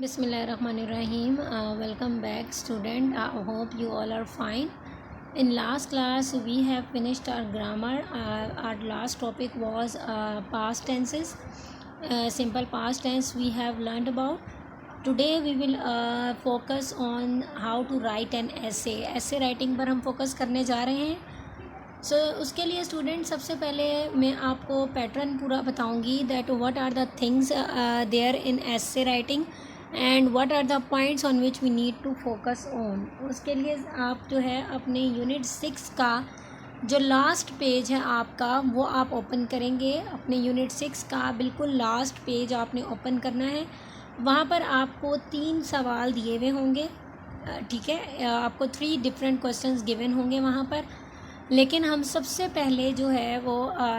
Bismillahirrahmanirrahim. Welcome back, student. I hope you all are fine. In last class, we have finished our grammar. Our last topic was past tenses. Simple past tense we have learned about. Today we will focus on how to write an essay. Essay writing पर हम focus करने जा रहे हैं. उसके लिए student सबसे पहले मैं आपको पैटर्न पूरा बताऊंगी that what are the things there in essay writing and what are the points on which we need to focus on. उसके लिए आप जो है अपने यूनिट 6 का जो लास्ट पेज है आपका वो आप ओपन करेंगे. अपने यूनिट 6 का बिल्कुल लास्ट पेज आपने ओपन करना है. वहाँ पर आपको 3 सवाल दिए हुए होंगे. ठीक है, आपको 3 डिफरेंट क्वेश्चंस गिवन होंगे वहाँ पर. लेकिन हम सबसे पहले जो है वो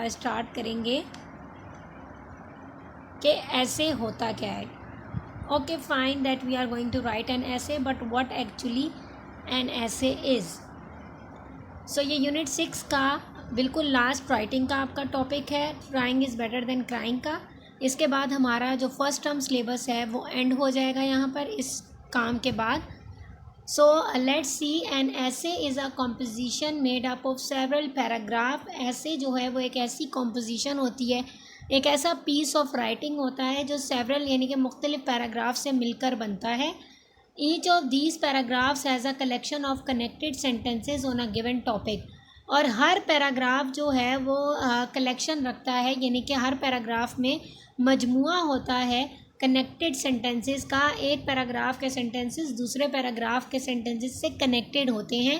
स्टार्ट करेंगे कि ऐसे होता क्या है. Okay fine that we are going to write an essay, but what actually an essay is. So ये यूनिट 6 का बिल्कुल लास्ट राइटिंग का आपका टॉपिक है. Trying is better than crying का. इसके बाद हमारा जो फर्स्ट टर्म सिलेबस है वो एंड हो जाएगा यहाँ पर इस काम के बाद. So let's see, an essay is a composition made up of several paragraph. ऐसे जो है वो एक ऐसी composition होती है, एक ऐसा piece of writing होता है जो several यानी कि मुख्तलिफ पैराग्राफ से मिलकर बनता है. Each of these paragraphs has a collection of connected sentences on a given topic. और हर पैराग्राफ जो है वो कलेक्शन रखता है, यानी कि हर पैराग्राफ में मजमुआ होता है कनेक्टेड सेंटेंसेस का. एक पैराग्राफ के सेंटेंसेस दूसरे पैराग्राफ के सेंटेंसेस से कनेक्टेड होते हैं.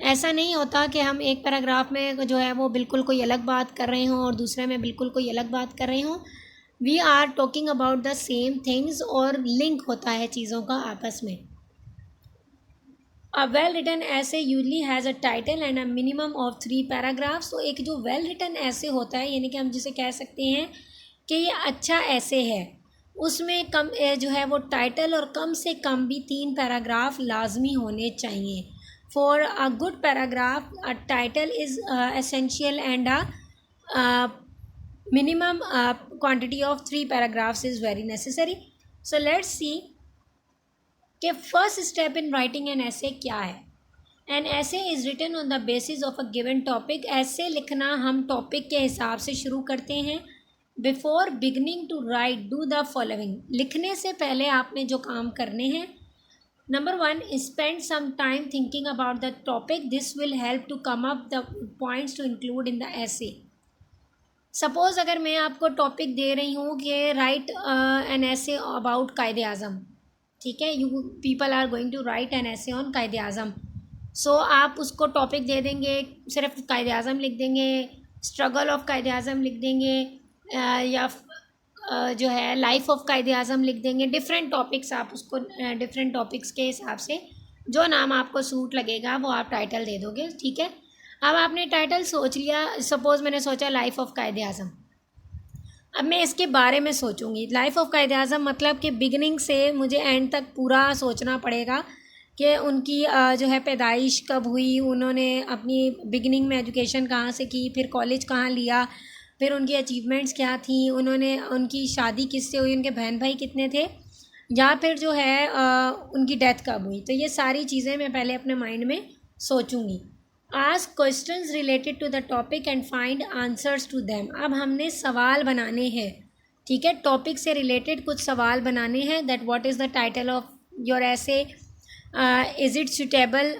ऐसा नहीं होता कि हम एक पैराग्राफ में जो है वो बिल्कुल कोई अलग बात कर रहे हों और दूसरे में बिल्कुल कोई अलग बात कर रहे हों. We are talking about the same things और लिंक होता है चीज़ों का आपस में. A well written essay usually has a title and a minimum of 3 paragraphs. तो एक जो वेल रिटन ऐसे होता है, यानी कि हम जिसे कह सकते हैं कि ये अच्छा ऐसे है, उसमें कम जो है वो टाइटल और कम से कम भी 3 पैराग्राफ लाजमी होने चाहिए. For a good paragraph a title is essential and a minimum quantity of 3 paragraphs is very necessary. So let's see कि first step in writing an essay क्या है. An essay is written on the basis of a given topic. Essay लिखना हम topic के हिसाब से शुरू करते हैं. Before beginning to write do the following. लिखने से पहले आपने जो काम करने हैं, number 1, spend some time thinking about the topic. This will help to come up the points to include in the essay. Suppose अगर मैं आपको टॉपिक दे रही हूँ कि राइट एन ऐसे अबाउट कायदे आज़म. ठीक है, you people are going to write an essay on Quaid-e Azam. सो आप उसको टॉपिक दे देंगे, सिर्फ कायदे आज़म लिख देंगे, स्ट्रगल ऑफ कायदे आज़म लिख देंगे, या जो है लाइफ ऑफ कायदे आज़म लिख देंगे. डिफरेंट टॉपिक्स आप उसको डिफरेंट टॉपिक्स के हिसाब से जो नाम आपको सूट लगेगा वो आप टाइटल दे दोगे. ठीक है, अब आपने टाइटल सोच लिया. सपोज़ मैंने सोचा लाइफ ऑफ कायदे आज़म. अब मैं इसके बारे में सोचूंगी. लाइफ ऑफ कायदे आज़म मतलब कि बिगनिंग से मुझे एंड तक पूरा सोचना पड़ेगा कि उनकी जो है पैदाइश कब हुई, उन्होंने अपनी बिगनिंग में एजुकेशन कहाँ से की, फिर कॉलेज कहाँ लिया, फिर उनकी अचीवमेंट्स क्या थी, उन्होंने उनकी शादी किससे हुई, उनके बहन भाई कितने थे, या फिर जो है उनकी डेथ कब हुई. तो ये सारी चीज़ें मैं पहले अपने माइंड में सोचूंगी. Ask questions related to the topic and find answers to them. अब हमने सवाल बनाने हैं. ठीक है, टॉपिक से रिलेटेड कुछ सवाल बनाने हैं. That what is the title of your essay, is it suitable,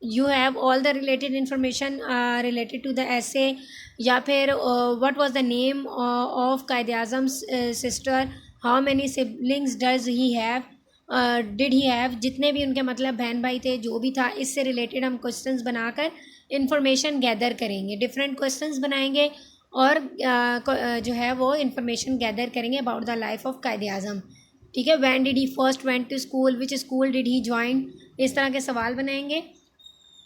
you have all the related information related to the essay, या फिर what was the name of Quaid-e Azam sister, how many siblings does he have, did he have, जितने भी उनके मतलब बहन भाई थे, जो भी था, इससे रिलेटेड हम क्वेश्चंस बनाकर इंफॉर्मेशन गैदर करेंगे. डिफरेंट क्वेश्चंस बनाएंगे और जो है वो इंफॉर्मेशन गैदर करेंगे about the life of Quaid-e Azam. ठीक है, when did he first went to school, which school did he join, इस तरह के सवाल बनाएंगे.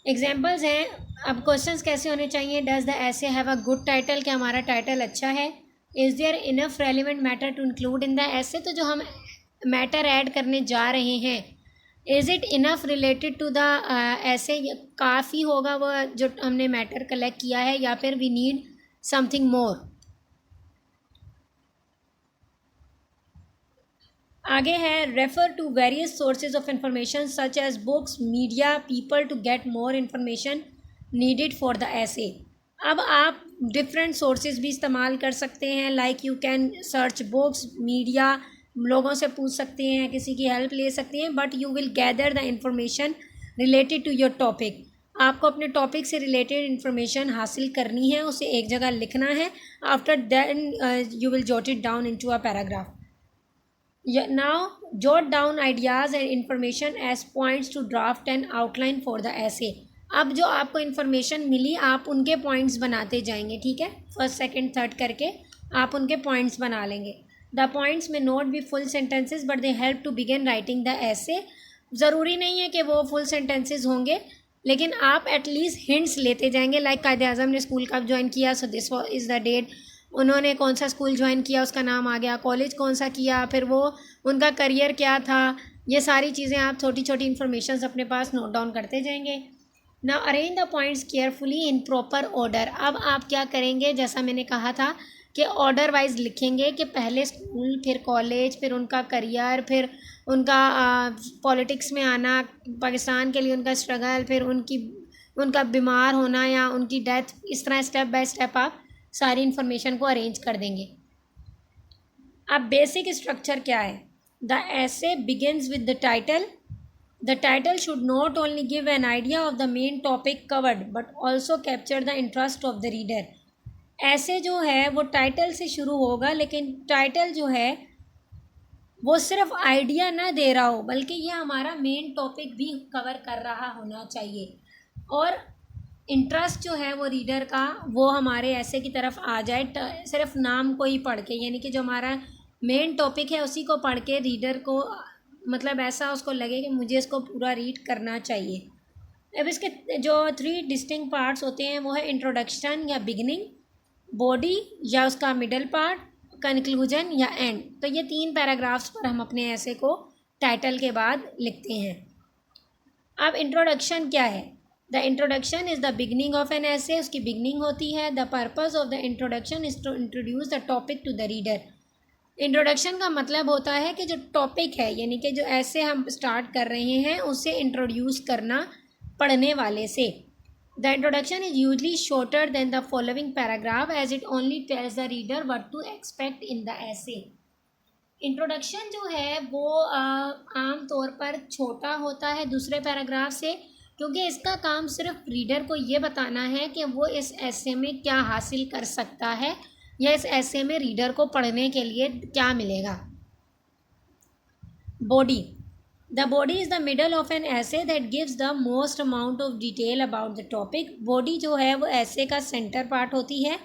एग्जाम्पल्स हैं. अब क्वेश्चंस कैसे होने चाहिए. Does the essay have a good title, कि हमारा टाइटल अच्छा है. Is there enough relevant matter to include in the essay. तो जो हम मैटर ऐड करने जा रहे हैं, is it enough related to the essay, काफ़ी होगा वो जो हमने मैटर कलेक्ट किया है, या फिर वी नीड समथिंग मोर. आगे है refer to various sources of information such as books, media, people to get more information needed for the essay. अब आप डिफरेंट सोर्सेज भी इस्तेमाल कर सकते हैं, like you can search books, media, लोगों से पूछ सकते हैं, किसी की हेल्प ले सकते हैं, but you will gather the information related to your topic. आपको अपने टॉपिक से रिलेटेड इन्फॉर्मेशन हासिल करनी है, उसे एक जगह लिखना है। After then you will jot it down into a paragraph. Now jot down ideas and information as points to draft and outline for the essay. अब जो आपको इन्फॉर्मेशन मिली आप उनके पॉइंट्स बनाते जाएंगे, ठीक है, फर्स्ट सेकंड थर्ड करके आप उनके पॉइंट्स बना लेंगे। The points may not be full sentences but they help to begin writing the essay. ज़रूरी नहीं है कि वो फुल सेंटेंसेज होंगे, लेकिन आप एटलीस्ट हिंट्स लेते जाएंगे, लाइक कायद-ए-आज़म ने स्कूल कब ज्वाइन किया, so this is the date. उन्होंने कौन सा स्कूल ज्वाइन किया, उसका नाम आ गया, कॉलेज कौन सा किया, फिर वो उनका करियर क्या था, ये सारी चीज़ें आप छोटी छोटी इन्फॉर्मेशन अपने पास नोट डाउन करते जाएंगे। Now arrange the points carefully in proper order. अब आप क्या करेंगे, जैसा मैंने कहा था कि ऑर्डर वाइज लिखेंगे कि पहले स्कूल, फिर कॉलेज, फिर उनका करियर, फिर उनका पॉलिटिक्स में आना, पाकिस्तान के लिए उनका स्ट्रगल, फिर उनका बीमार होना या उनकी डेथ, इस तरह स्टेप बाय स्टेप आप सारी इन्फॉर्मेशन को अरेंज कर देंगे। अब बेसिक स्ट्रक्चर क्या है, द ऐसे begins with the title. The title should not only give an idea of the main topic covered but also capture the interest of the reader. ऐसे जो है वो टाइटल से शुरू होगा, लेकिन टाइटल जो है वो सिर्फ आइडिया ना दे रहा हो, बल्कि ये हमारा मेन टॉपिक भी कवर कर रहा होना चाहिए, और इंटरेस्ट जो है वो रीडर का वो हमारे ऐसे की तरफ आ जाए, सिर्फ नाम को ही पढ़ के, यानी कि जो हमारा मेन टॉपिक है उसी को पढ़ के रीडर को मतलब ऐसा उसको लगे कि मुझे इसको पूरा रीड करना चाहिए। अब इसके जो 3 डिस्टिंक्ट पार्ट्स होते हैं वो है इंट्रोडक्शन या बिगिनिंग, बॉडी या उसका मिडल पार्ट, कंक्लूजन या एंड। तो ये 3 पैराग्राफ्स पर हम अपने ऐसे को टाइटल के बाद लिखते हैं। अब इंट्रोडक्शन क्या है, the introduction is the beginning of an essay, उसकी बिगनिंग होती है। The purpose of the introduction is to introduce the topic to the reader. Introduction का मतलब होता है कि जो टॉपिक है, यानी कि जो ऐसे हम स्टार्ट कर रहे हैं उसे इंट्रोड्यूस करना पढ़ने वाले से। The introduction is usually shorter than the following paragraph as it only tells the reader what to expect in the essay. Introduction जो है वो आम तौर पर छोटा होता है दूसरे पैराग्राफ से, क्योंकि इसका काम सिर्फ रीडर को ये बताना है कि वो इस ऐसे में क्या हासिल कर सकता है या इस ऐसे में रीडर को पढ़ने के लिए क्या मिलेगा। Body, the body is the middle of an essay that gives the most amount of detail about the topic. Body जो है वो ऐसे का सेंटर पार्ट होती है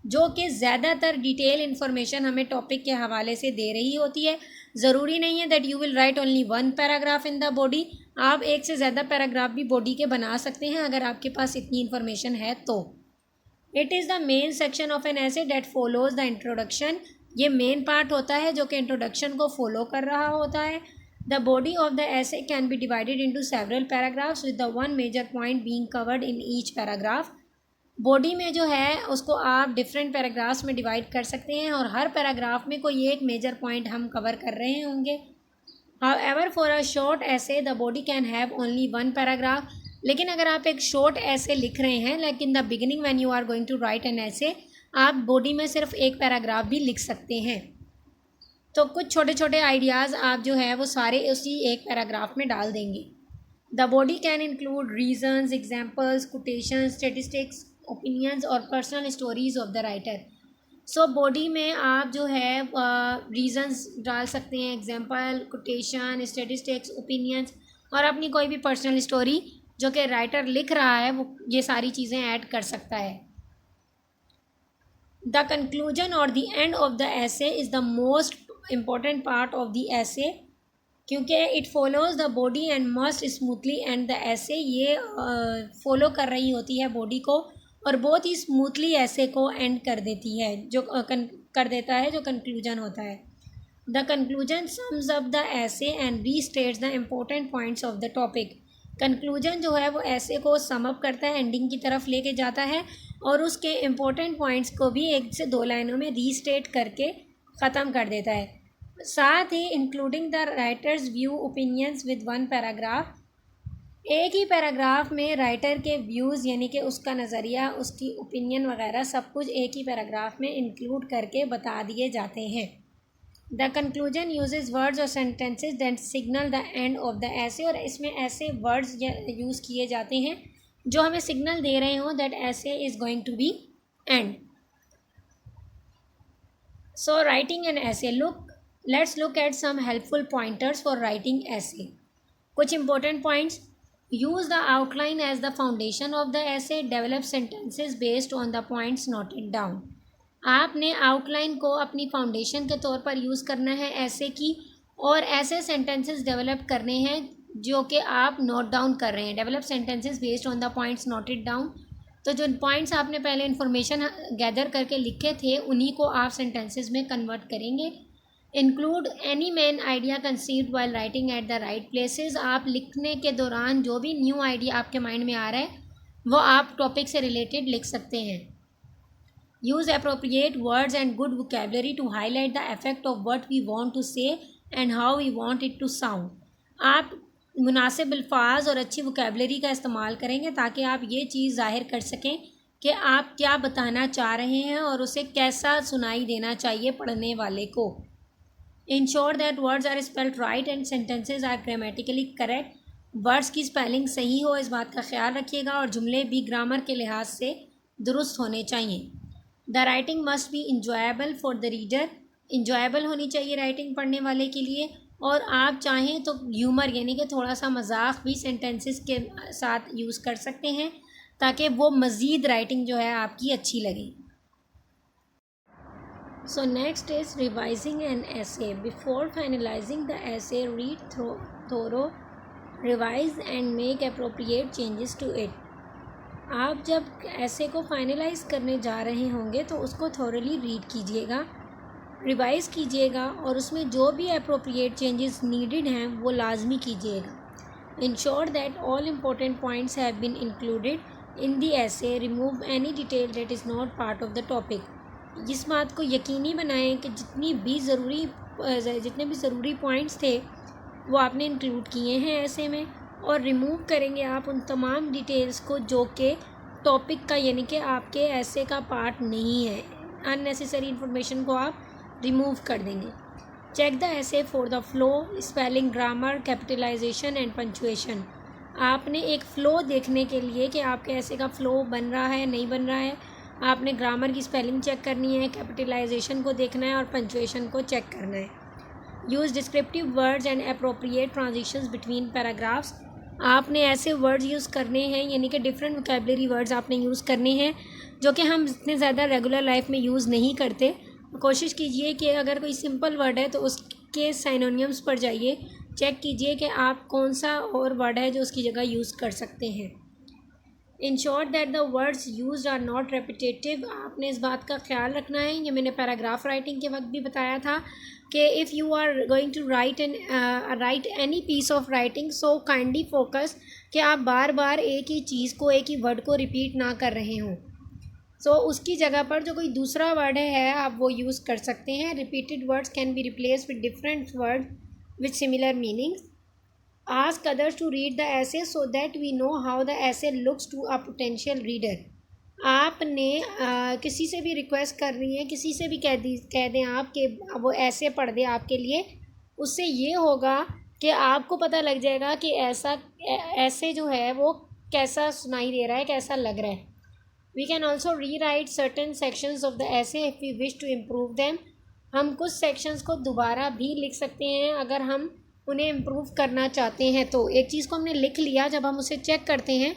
जो कि ज़्यादातर डिटेल इन्फॉर्मेशन हमें टॉपिक के हवाले से दे रही होती है। ज़रूरी नहीं है that you will write only 1 paragraph in the body, आप एक से ज़्यादा पैराग्राफ भी बॉडी के बना सकते हैं अगर आपके पास इतनी इन्फॉर्मेशन है तो। It is the main section of an essay that follows the introduction. ये मेन पार्ट होता है जो कि इंट्रोडक्शन को फॉलो कर रहा होता है। The body of the essay can be divided into several paragraphs with the 1 major point being covered in each paragraph. Body में जो है उसको आप डिफरेंट पैराग्राफ्स में डिवाइड कर सकते हैं और हर पैराग्राफ में कोई एक मेजर पॉइंट हम कवर कर रहे होंगे। However for a short essay the body can have only 1 paragraph. लेकिन अगर आप एक शॉर्ट ऐसे लिख रहे हैं, like in the beginning when you are going to write an essay, आप बॉडी में सिर्फ एक पैराग्राफ भी लिख सकते हैं। तो कुछ छोटे छोटे आइडियाज़ आप जो है वो सारे उसी एक पैराग्राफ में डाल देंगे। The body can include reasons, examples, quotation, statistics, opinions और personal stories of the writer. So body में आप जो है रीजंस डाल सकते हैं, एग्जाम्पल, कोटेशन, स्टेटिस्टिक्स, ओपिनियंस और अपनी कोई भी पर्सनल स्टोरी जो कि राइटर लिख रहा है वो ये सारी चीज़ें ऐड कर सकता है। द कंक्लूजन और द एंड ऑफ द ऐसे is the most important part of the ऐसे, क्योंकि it follows the body and must smoothly and the ऐसे। ये फॉलो कर रही होती है बॉडी को और बहुत ही स्मूथली ऐसे को एंड कर देती है, जो कर देता है जो कंक्लूजन होता है। The conclusion sums up the essay and restates the important points of the topic. Conclusion जो है वो ऐसे को सम अप करता है, एंडिंग की तरफ लेके जाता है और उसके इम्पोर्टेंट पॉइंट्स को भी 1 से 2 लाइनों में रीस्टेट करके ख़त्म कर देता है। साथ ही including the writer's view opinions with one paragraph, एक ही पैराग्राफ में राइटर के व्यूज़ यानी कि उसका नज़रिया, उसकी ओपिनियन वगैरह सब कुछ एक ही पैराग्राफ में इंक्लूड करके बता दिए जाते हैं। द कंक्लूजन यूजेस वर्ड्स और sentences that signal the end of the ऐसे, और इसमें ऐसे वर्ड्स यूज़ किए जाते हैं जो हमें सिग्नल दे रहे हों that essay is going to be end. So writing an essay, let's look at some helpful pointers for writing essay. कुछ important points: use the outline as the foundation of the essay, develop sentences based on the points noted down. आपने outline को अपनी foundation के तौर पर use करना है ऐसे की, और ऐसे सेंटेंसेस डेवलप करने हैं जो कि आप नोट डाउन कर रहे हैं। Develop sentences based on the points noted down, तो जो पॉइंट्स आपने पहले इन्फॉर्मेशन गैदर करके लिखे थे उन्हीं को आप सेंटेंसेस में कन्वर्ट करेंगे। Include any main idea conceived while writing at the right places, आप लिखने के दौरान जो भी न्यू आइडिया आपके माइंड में आ रहा है वो आप टॉपिक से रिलेटेड लिख सकते हैं। Use appropriate words and good vocabulary to highlight the effect of what we want to say and how we want it to sound. आप मुनासिब अल्फाज और अच्छी वोकैबुलरी का इस्तेमाल करेंगे ताकि आप ये चीज़ ज़ाहिर कर सकें कि आप क्या बताना चाह रहे हैं और उसे कैसा सुनाई देना चाहिए पढ़ने वाले को। Ensure that words are spelled right and sentences are grammatically correct, words की स्पेलिंग सही हो इस बात का ख्याल रखिएगा, और जुमले भी ग्रामर के लिहाज से दुरुस्त होने चाहिए। The writing must be enjoyable for the reader, enjoyable होनी चाहिए राइटिंग पढ़ने वाले के लिए, और आप चाहें तो ह्यूमर यानी कि थोड़ा सा मजाक भी सेंटेंसेस के साथ यूज़ कर सकते हैं ताकि वो मज़ीद राइटिंग जो है आपकी अच्छी लगे। So next is revising an essay. Before finalizing the essay, read thorough, revise and make appropriate changes to it. आप जब ऐसे को फाइनलाइज करने जा रहे होंगे तो उसको थॉरली रीड कीजिएगा, रिवाइज़ कीजिएगा और उसमें जो भी अप्रोप्रिएट चेंजेस नीडेड हैं वो लाजमी कीजिएगा। Ensure that all important points have been included in the essay, remove any detail that is not part of the topic. इस बात को यकीनी बनाएं कि जितने भी ज़रूरी पॉइंट्स थे वो आपने इंक्लूड किए हैं ऐसे में, और रिमूव करेंगे आप उन तमाम डिटेल्स को जो कि टॉपिक का यानी कि आपके ऐसे का पार्ट नहीं है। अननेसेसरी इन्फॉर्मेशन को आप रिमूव कर देंगे। Check the essay for the flow, spelling, grammar, capitalisation and punctuation. आपने एक फ़्लो देखने के लिए कि आपके ऐसे का फ़्लो बन रहा है नहीं बन रहा है, आपने ग्रामर की स्पेलिंग चेक करनी है, कैपिटलाइजेशन को देखना है और पंचुएशन को चेक करना है। Use descriptive words and appropriate transitions between paragraphs. आपने ऐसे वर्ड्स यूज़ करने हैं यानी कि डिफरेंट वोकैबुलरी वर्ड्स आपने यूज़ करने हैं जो कि हम इतने ज़्यादा रेगुलर लाइफ में यूज़ नहीं करते। कोशिश कीजिए कि अगर कोई सिंपल वर्ड है तो उसके साइनोनियम्स पर जाइए, चेक कीजिए कि आप कौन सा और वर्ड है जो उसकी जगह यूज़ कर सकते हैं। Ensure that the words used are not repetitive. आपने इस बात का ख्याल रखना है, ये मैंने पैराग्राफ राइटिंग के वक्त भी बताया था कि if you are going to write any piece of writing, so kindly focus कि आप बार बार एक ही चीज़ को, एक ही वर्ड को रिपीट ना कर रहे हों। सो उसकी जगह पर जो कोई दूसरा वर्ड है आप वो यूज़ कर सकते हैं। Repeated words can be replace with different word with similar meanings. Ask others to read the essay so that we know how the essay looks to a potential reader. आपने किसी से भी रिक्वेस्ट करनी है, किसी से भी कह दें आप कि वो ऐसे पढ़ दे आपके लिए, उससे ये होगा कि आपको पता लग जाएगा कि ऐसे जो है वो कैसा सुनाई दे रहा है, कैसा लग रहा है। We can also rewrite certain sections of the essay if we wish to improve them. हम कुछ सेक्शंस को दोबारा भी लिख सकते हैं अगर हम उन्हें इम्प्रूव करना चाहते हैं। तो एक चीज़ को हमने लिख लिया, जब हम उसे चेक करते हैं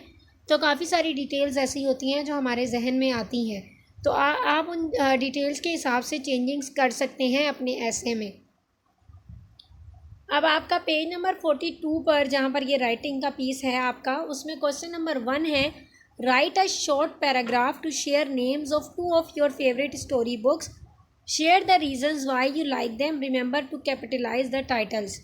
तो काफ़ी सारी डिटेल्स ऐसी होती हैं जो हमारे जहन में आती हैं, तो आप उन डिटेल्स के हिसाब से चेंजिंग्स कर सकते हैं अपने ऐसे में। अब आपका पेज नंबर 42 पर जहाँ पर ये राइटिंग का पीस है आपका, उसमें क्वेश्चन नंबर 1 है, write a short paragraph to share names of 2 of your favourite story books, share the reasons why you like them, remember to capitalise the titles.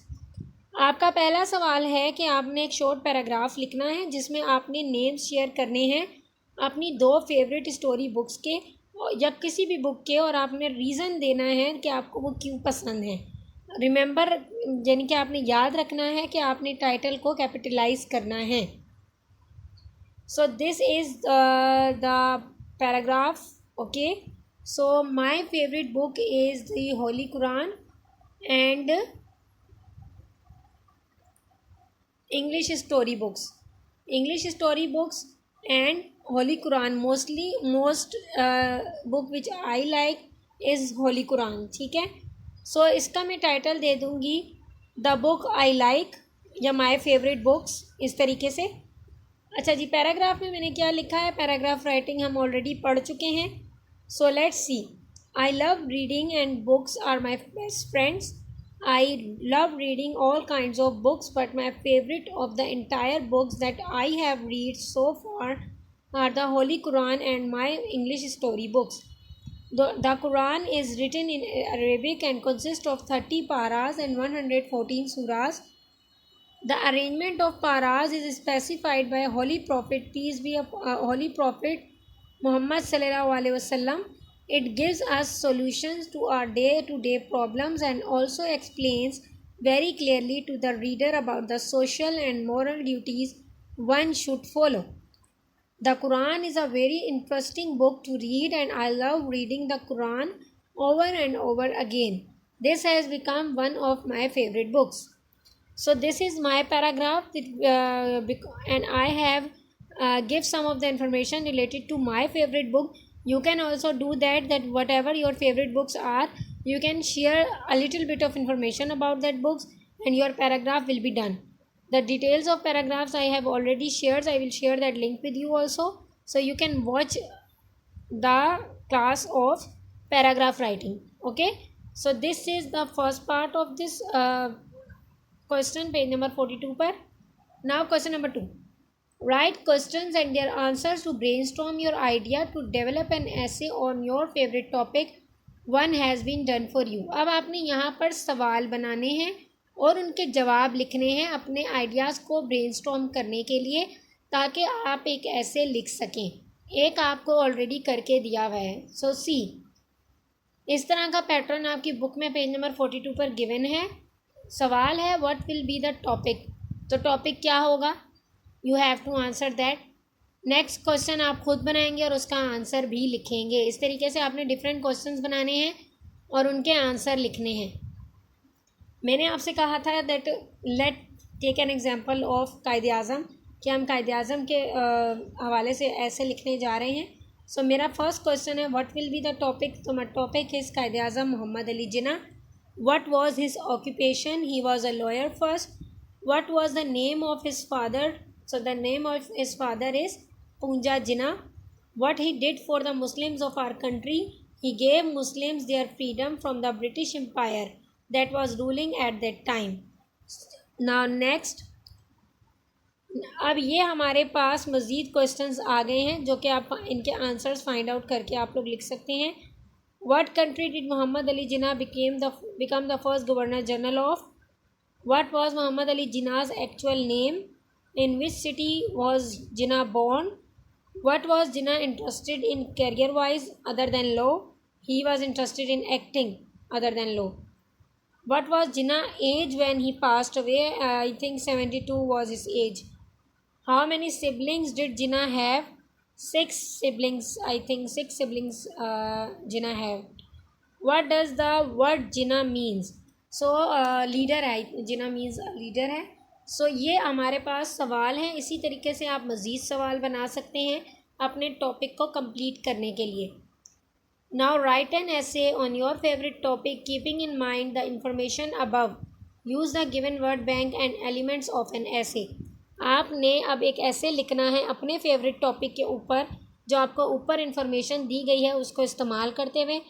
आपका पहला सवाल है कि आपने एक शॉर्ट पैराग्राफ लिखना है जिसमें आपने नेम्स शेयर करने हैं अपनी 2 फेवरेट स्टोरी बुक्स के या किसी भी बुक के, और आपने रीज़न देना है कि आपको वो क्यों पसंद है। रिमेंबर यानी कि आपने याद रखना है कि आपने टाइटल को कैपिटलाइज करना है. सो this is the paragraph. Okay, so my favourite book is the Holi Quran and English story books. English story books and Holy Quran. Most book which I like is Holy Quran. ठीक है. सो इसका मैं title दे दूँगी the book I like या my favourite books, इस तरीके से. अच्छा जी, पैराग्राफ में मैंने क्या लिखा है, पैराग्राफ राइटिंग हम ऑलरेडी पढ़ चुके हैं. So let's see. I love reading and books are my best friends. I love reading all kinds of books, but my favorite of the entire books that I have read so far are the Holy Quran and my English story books. The Quran is written in Arabic and consists of 30 paras and 114 surahs. The arrangement of paras is specified by Holy Prophet, peace be upon Holy Prophet Muhammad sallallahu alaihi wasallam. It gives us solutions to our day-to-day problems and also explains very clearly to the reader about the social and moral duties one should follow. The Quran is a very interesting book to read and I love reading the Quran over and over again. This has become one of my favorite books. So this is my paragraph and I have give some of the information related to my favorite book. You can also do that whatever your favorite books are, you can share a little bit of information about that books and your paragraph will be done. The details of paragraphs I have already shared. I will share that link with you also, so you can watch the class of paragraph writing. Okay, so this is the first part of this question, page number 42 पर. Now question number 2. Write questions and their answers to brainstorm your idea to develop an essay on your favorite topic. One has been done for you. अब आपने यहाँ पर सवाल बनाने हैं और उनके जवाब लिखने हैं अपने आइडियाज़ को ब्रेनस्टॉर्म करने के लिए, ताकि आप एक ऐसे लिख सकें. एक आपको ऑलरेडी करके दिया हुआ है. सो सी, इस तरह का पैटर्न आपकी बुक में पेज नंबर 42 पर गिवन है. सवाल है what will be the topic. तो टॉपिक क्या होगा, you have to answer that. Next question आप खुद बनाएंगे और उसका आंसर भी लिखेंगे. इस तरीके से आपने डिफरेंट क्वेश्चंस बनाने हैं और उनके आंसर लिखने हैं. मैंने आपसे कहा था that let take an example of Quaid-e Azam, कि हम कायदे आज़म के हवाले से ऐसे लिखने जा रहे हैं. सो मेरा फर्स्ट क्वेश्चन है what will be the topic. तो my topic is Quaid-e Azam Mohammad Ali Jinnah. What was his occupation. He was a lawyer first. What was the name of his father. So the name of his father is Punja Jinnah. What he did for the Muslims of our country, he gave Muslims their freedom from the British Empire that was ruling at that time. Now next, अब ये हमारे पास मज़ीद questions आ गए हैं जो कि आप इनके आंसर्स फाइंड आउट करके आप लोग लिख सकते हैं. What country did Muhammad Ali Jinnah become the first Governor General of? What was Muhammad Ali Jinnah's actual name? In which city was Jinnah born? What was Jinnah interested in career-wise other than law? He was interested in acting other than law. What was Jinnah's age when he passed away? I think 72 was his age. How many siblings did Jinnah have? 6 siblings. I think 6 siblings Jinnah have. What does the word Jinnah means? So leader है. Jinnah means leader है. सो ये हमारे पास सवाल हैं. इसी तरीके से आप मज़ीद सवाल बना सकते हैं अपने टॉपिक को कंप्लीट करने के लिए. Now right an essay on your favourite topic keeping in mind the information above. Use the given word bank and elements of an essay. आपने अब एक ऐसे लिखना है अपने फेवरेट टॉपिक के ऊपर. जो आपको ऊपर इंफॉर्मेशन दी गई है उसको इस्तेमाल करते हुए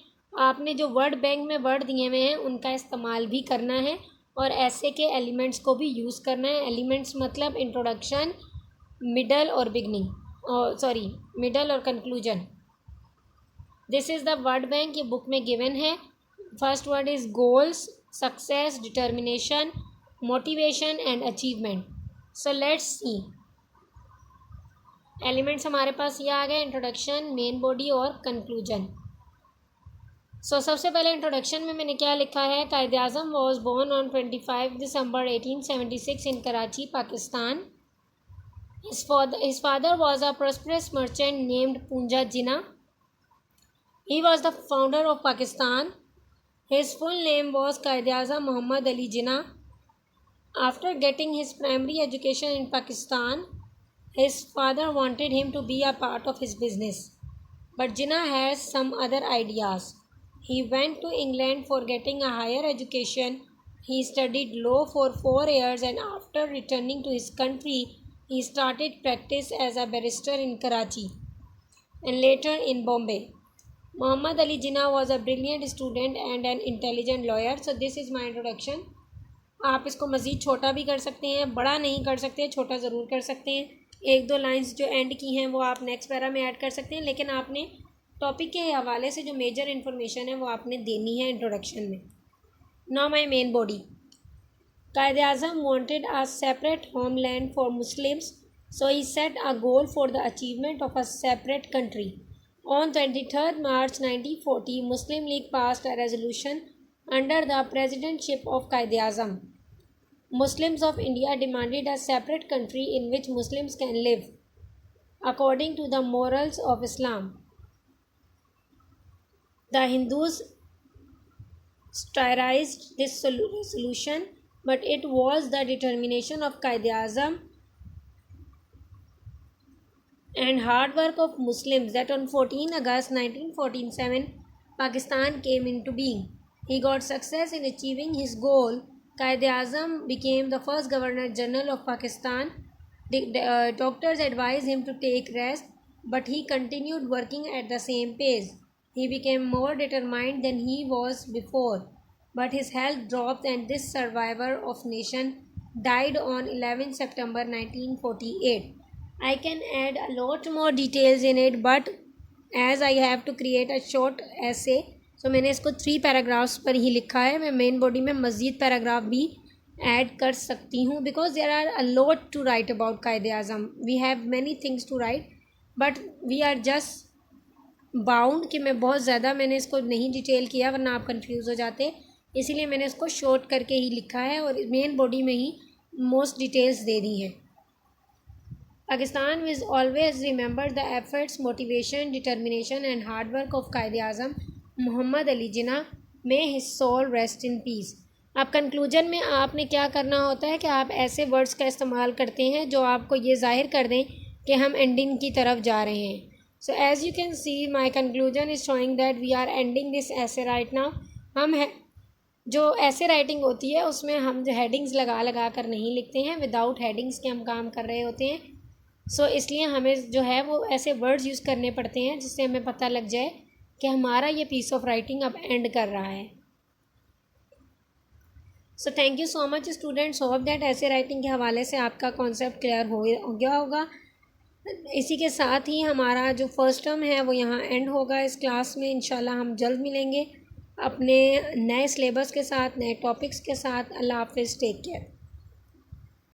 आपने जो वर्ड बैंक में वर्ड दिए हुए हैं उनका इस्तेमाल भी करना है और ऐसे के एलिमेंट्स को भी यूज़ करना है. एलिमेंट्स मतलब इंट्रोडक्शन, मिडल और बिगनिंग, सॉरी मिडल और conclusion. This is the word bank. ये बुक में गिवन है. First word is goals, success, determination, motivation and achievement. So let's see. Elements हमारे पास ये आ गए, इंट्रोडक्शन, मेन बॉडी और कंक्लूजन. सबसे पहले इंट्रोडक्शन में मैंने क्या लिखा है, Quaid-e-Azam was born on 25 December 1876 in Karachi, Pakistan. His father was a prosperous merchant named Punja Jinnah. He was the founder of Pakistan. His full name was Quaid-e-Azam Muhammad Ali Jinnah. After getting his primary education in Pakistan, his father wanted him to be a part of his business. But Jinnah has some other ideas. He went to England for getting a higher education. He studied law for 4 years and after returning to his country, he started practice as a barrister in Karachi and later in Bombay. Muhammad Ali Jinnah was a brilliant student and an intelligent lawyer. So this is my introduction. आप इसको मज़ीद छोटा भी कर सकते हैं, बड़ा नहीं कर सकते, छोटा ज़रूर कर सकते हैं. एक दो लाइंस जो एंड की हैं वो आप नेक्स्ट पैरा में ऐड कर सकते हैं, लेकिन आपने टॉपिक के हवाले से जो मेजर इन्फॉर्मेशन है वो आपने देनी है इंट्रोडक्शन में. Now my main body. Quaid-e-Azam wanted a separate homeland for Muslims, so he set a goal for the achievement of a separate country. On 23rd March 1940, Muslim League passed a resolution under the presidentship of Quaid-e-Azam. Muslims of India demanded a separate country in which Muslims can live according to the morals of Islam. The Hindus satirized this resolution, but it was the determination of Quaid-e-Azam and hard work of Muslims that on 14 August 1947 Pakistan came into being. He got success in achieving his goal. Quaid-e-Azam became the first Governor General of Pakistan. Doctors advised him to take rest, but he continued working at the same pace. He became more determined than he was before, but his health dropped and this survivor of nation died on 11 September 1948. I can add a lot more details in it, but as I have to create a short essay, so मैंने इसको 3 paragraphs पर ही लिखा है. मैं main body में मज़ीद paragraph भी add कर सकती हूँ, because there are a lot to write about Quaid-e-Azam. We have many things to write, but we are just bound कि मैं बहुत ज़्यादा मैंने इसको नहीं डिटेल किया, वरना आप कंफ्यूज हो जाते. इसीलिए मैंने इसको शॉर्ट करके ही लिखा है और मेन बॉडी में ही मोस्ट डिटेल्स दे दी हैं. Pakistan will always remember the efforts, motivation, determination and hard work of Quaid-e-Azam Muhammad Ali Jinnah. May his soul rest in peace. अब कंक्लूजन में आपने क्या करना होता है कि आप ऐसे वर्ड्स का इस्तेमाल करते हैं जो आपको ये ज़ाहिर कर दें कि हम एंडिंग की तरफ जा रहे हैं. So as you can see my conclusion is showing that we are ending this essay right now. हम है जो ऐसे राइटिंग होती है उसमें हम जो हेडिंग्स लगा लगा कर नहीं लिखते हैं, विदाउट हेडिंग्स के हम काम कर रहे होते हैं. इसलिए हमें जो है वो ऐसे वर्ड्स यूज़ करने पड़ते हैं जिससे हमें पता लग जाए कि हमारा ये पीस ऑफ राइटिंग अब एंड कर रहा है. So thank you so much students. Hope that ऐसे राइटिंग के हवाले से आपका कॉन्सेप्ट क्लियर हो गया होगा. इसी के साथ ही हमारा जो फर्स्ट टर्म है वो यहाँ एंड होगा इस क्लास में. इंशाल्लाह हम जल्द मिलेंगे अपने नए सिलेबस के साथ, नए टॉपिक्स के साथ. अल्लाह हाफ़िज़. Take care.